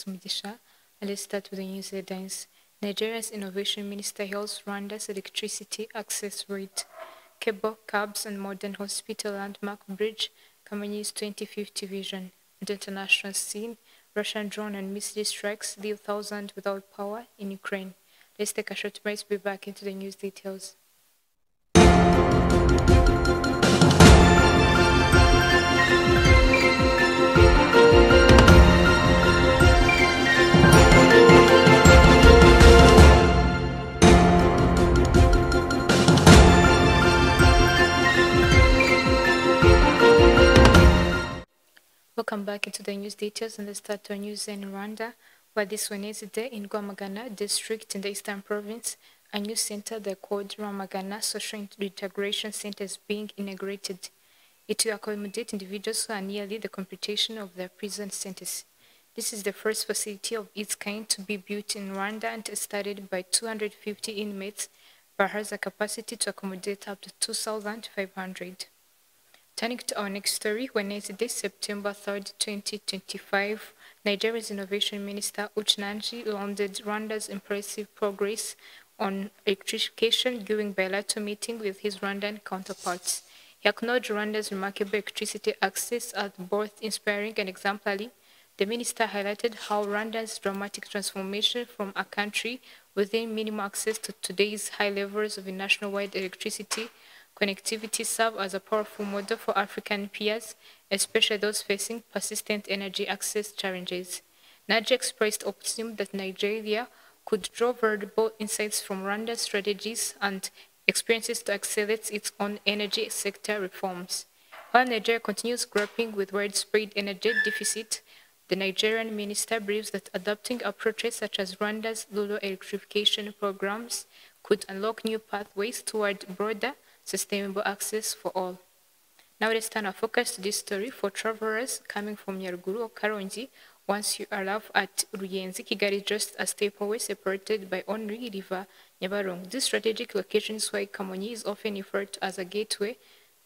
Mugisha, and let's start with the news headlines. Nigeria's Innovation Minister hails Rwanda's electricity access rate. Cable, cabs, and modern hospital landmark bridge, Kamonyi'S 2050 vision. On the international scene, Russian drone and missile strikes leave thousands without power in Ukraine. Let's take a short break, be back into the news details. Welcome back into the news details, and let's start our news in Rwanda, where this Wednesday in Rwamagana district in the Eastern Province, a new center they called Rwamagana Social Integration Center is being inaugurated. It will accommodate individuals who are nearly the completion of their prison sentence. This is the first facility of its kind to be built in Rwanda and started by 250 inmates, but has a capacity to accommodate up to 2,500. Turning to our next story, Wednesday, September 3rd, 2025, Nigeria's Innovation Minister Uchnanji lauded Rwanda's impressive progress on electrification during bilateral meeting with his Rwandan counterparts. He acknowledged Rwanda's remarkable electricity access as both inspiring and exemplary. The minister highlighted how Rwanda's dramatic transformation from a country within minimal access to today's high levels of nationwide electricity connectivity serve as a powerful model for African peers, especially those facing persistent energy access challenges. Naji expressed optimism that Nigeria could draw valuable insights from Rwanda's strategies and experiences to accelerate its own energy sector reforms. While Nigeria continues grappling with widespread energy deficit, the Nigerian minister believes that adopting approaches such as Rwanda's rural electrification programs could unlock new pathways toward broader sustainable access for all. Now let's turn our focus to this story for travelers coming from Nyaruguru or Karongi. Once you arrive at Ruyenzi, Kigali is just a step away, separated by only River Nyabarongo. This strategic location is why Kamonyi is often referred to as a gateway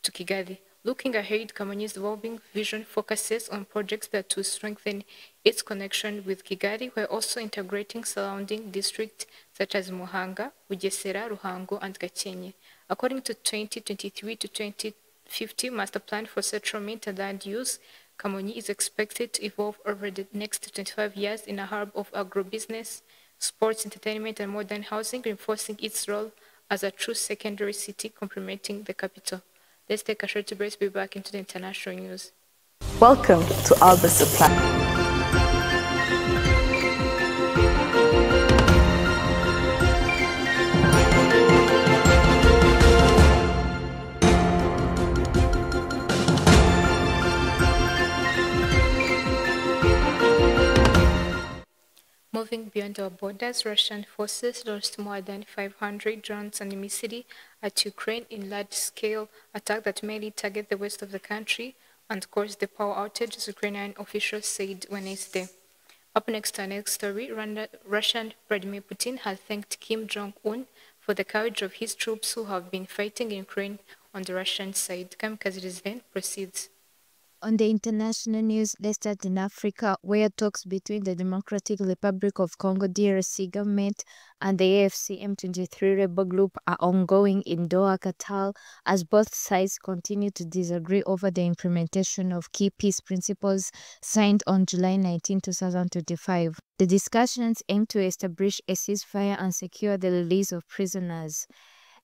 to Kigali. Looking ahead, Kamonyi's evolving vision focuses on projects that will strengthen its connection with Kigali, while also integrating surrounding districts such as Muhanga, Bugesera, Ruhango, and Gakenke. According to 2023 to 2050 Master Plan for Settlement and Land Use, Kamonyi is expected to evolve over the next 25 years in a hub of agribusiness, sports, entertainment, and modern housing, reinforcing its role as a true secondary city complementing the capital. Let's take a short break, be back into the international news. Welcome to Alba Supply. Moving beyond our borders, Russian forces lost more than 500 drones and missiles at Ukraine in large-scale attack that mainly target the west of the country and caused the power outage, as Ukrainian officials said Wednesday. Up next to our next story, Russian Vladimir Putin has thanked Kim Jong-un for the courage of his troops who have been fighting in Ukraine on the Russian side. Kamikaze then proceeds. On the international news, let's start in Africa, where talks between the Democratic Republic of Congo DRC government and the AFC M23 rebel group are ongoing in Doha, Qatar, as both sides continue to disagree over the implementation of key peace principles signed on July 19, 2025. The discussions aim to establish a ceasefire and secure the release of prisoners.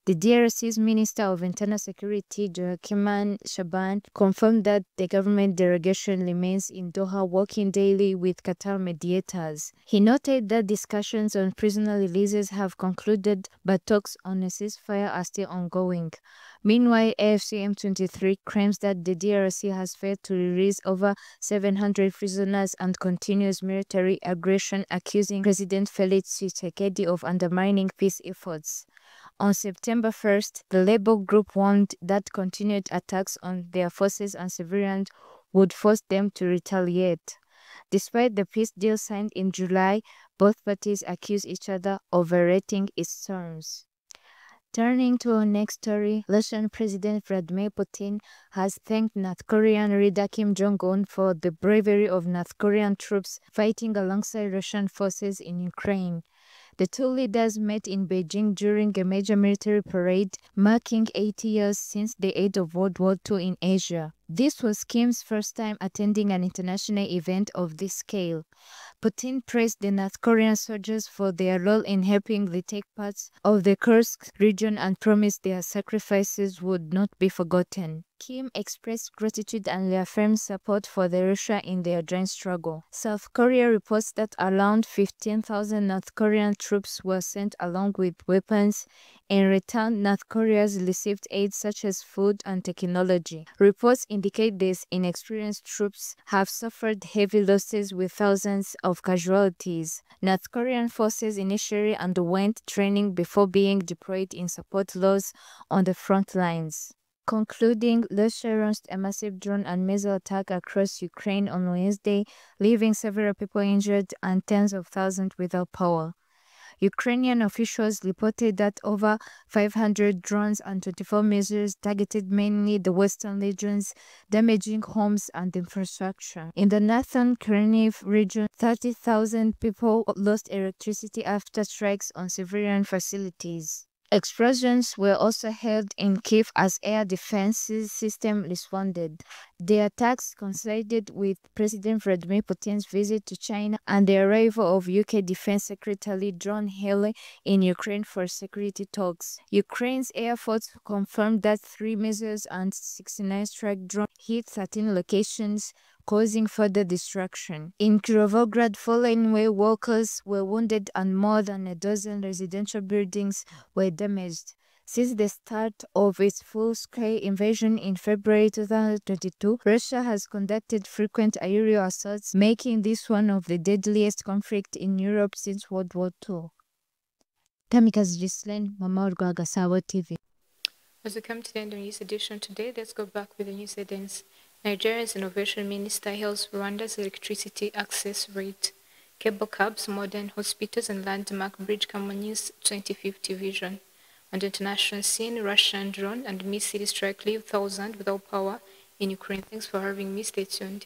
The DRC's Minister of Internal Security, Joachim Shaban, confirmed that the government delegation remains in Doha working daily with Qatar mediators. He noted that discussions on prisoner releases have concluded, but talks on a ceasefire are still ongoing. Meanwhile, AFC M23 claims that the DRC has failed to release over 700 prisoners and continues military aggression, accusing President Felix Tshisekedi of undermining peace efforts. On September 1st, the rebel group warned that continued attacks on their forces and civilians would force them to retaliate. Despite the peace deal signed in July, both parties accuse each other of violating its terms. Turning to our next story, Russian President Vladimir Putin has thanked North Korean leader Kim Jong-un for the bravery of North Korean troops fighting alongside Russian forces in Ukraine. The two leaders met in Beijing during a major military parade marking 80 years since the end of World War II in Asia. This was Kim's first time attending an international event of this scale. Putin praised the North Korean soldiers for their role in helping take parts of the Kursk region and promised their sacrifices would not be forgotten. Kim expressed gratitude and reaffirmed support for Russia in their joint struggle. South Korea reports that around 15,000 North Korean troops were sent along with weapons. In return, North Korea received aid such as food and technology. Reports indicate these inexperienced troops have suffered heavy losses with thousands of casualties. North Korean forces initially underwent training before being deployed in support roles on the front lines. Concluding, Russia launched a massive drone and missile attack across Ukraine on Wednesday, leaving several people injured and tens of thousands without power. Ukrainian officials reported that over 500 drones and 24 missiles targeted mainly the western regions, damaging homes and infrastructure. In the northern Kharkiv region, 30,000 people lost electricity after strikes on civilian facilities. Explosions were also held in Kiev as air defense system responded. The attacks coincided with President Vladimir Putin's visit to China and the arrival of UK Defense Secretary John Healey in Ukraine for security talks. Ukraine's Air Force confirmed that 3 missiles and 69 strike drones hit 13 locations, causing further destruction. In Kirovograd, fallen way workers were wounded and more than a dozen residential buildings were damaged. Since the start of its full-scale invasion in February 2022, Russia has conducted frequent aerial assaults, making this one of the deadliest conflicts in Europe since World War II. Tamika's Gislaine, Mama Urwa Gasabo TV. As we come to the end of the news edition today, let's go back with the news headings. Nigeria's innovation minister hails Rwanda's electricity access rate. Cable cabs, modern hospitals, and landmark bridge Kamonyi'S 2050 vision. On the international scene, Russian drone and missile strike leave thousands without power in Ukraine. Thanks for having me. Stay tuned.